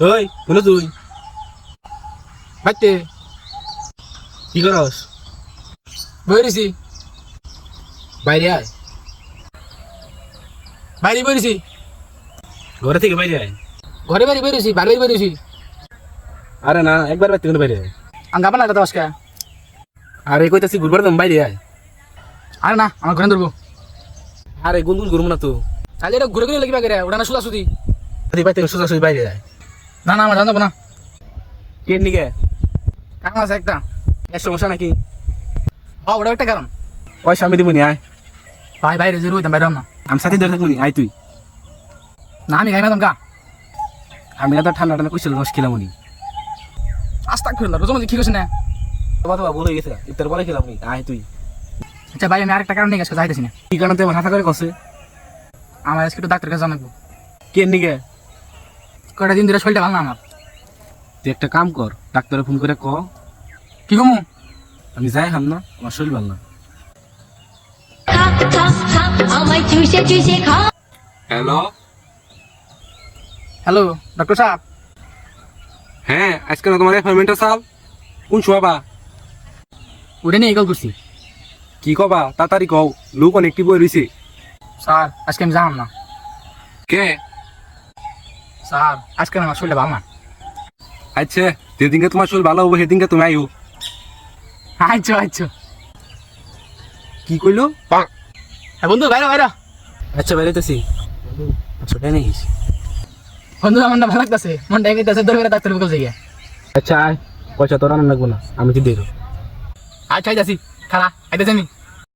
ওই শুনো তুই বাইতে কি করস? বইরেছি বাইরে আয়। বাইরে বইরেছি ঘরে থেকে বাইরে আয়। ঘরে বাড়ি বইরেছি বাইরে বইরেছি আরে না, একবার বাইরে থেকে বাইরে আয়। আঙ্গাবা না কথা আজকে আরে কইতাছি ঘুরবার দাম বাইরে আয়। আরে না আমার ঘরে ধরবো আরে গুনগুন ঘুরবো না তো। তাহলে এটা ঘুরে ঘুরে লাগবে গেরে ওটা না সুদা সুদি তুই বাইরে থেকে সোজা সোজা বাইরে আয়। না না আমার জানবো না কে নিকে? কারণ আছে একটা এর সমস্যা নাকি? ওটা একটা কারণ পয়সা আমি দিব নি, আয়। ভাই বাইরে জরুরি হইতাম বাইরে না আমি সাথে ধরে থাকবো নি, আয় তুই। না আমি খাই না কা আমি না তো ঠান্ডা ঠান্ডা কইছিল রস খেলাম নি। আস্তা করে না রোজ কি করছ না তোমার তো ভুল হয়ে গেছে, ইফতার পরে খেলাম নি, আয় তুই। আচ্ছা ভাই আমি আরেকটা কারণ নিয়ে গেছি যাইতেছি না কি কারণে আমার হাতা করে কষে? আমার আজকে একটু ডাক্তারের কাছে জানাবো কে নিকে? কয়টা দিন ধরে শরীরটা ভালো না আমার তুই একটা কাম কর, ডাক্তারে ফোন করে ক কি কমু আমি যাই হাম না, আমার শরীর ভালো না। আমায় চুষে চুষে খা হ্যালো। হ্যালো ডক্টর সাহেব হ্যাঁ, আজকে না তোমার অ্যাপয়েন্টমেন্টটা চাও? কোন শোয়াবা? ওটা নিয়ে কল করছি কি কবা তাড়াতাড়ি কও, লোক অনেকটি বই রইছে। স্যার আজকে আমি যাম না কে? স্যার আজকে আমার শরীরটা ভালো না আচ্ছা, যেদিনকে তোমার শরীর ভালো হবে সেদিনকে তুমি আইও। আচ্ছা আচ্ছা কি কইলো? হ্যাঁ বন্ধু বাইরে বাইরে আচ্ছা বেরোতেছি। ছোটাই নেই। বন্ধু আমার না ভালো লাগতেছে মনটা এগিয়ে ধরে ডাক্তার বকল যাই আচ্ছা আয়, পয়সা তোর আনা লাগবো না, আমি কি দেবো। আচ্ছা আইতাছি খালা আইতাছি আমি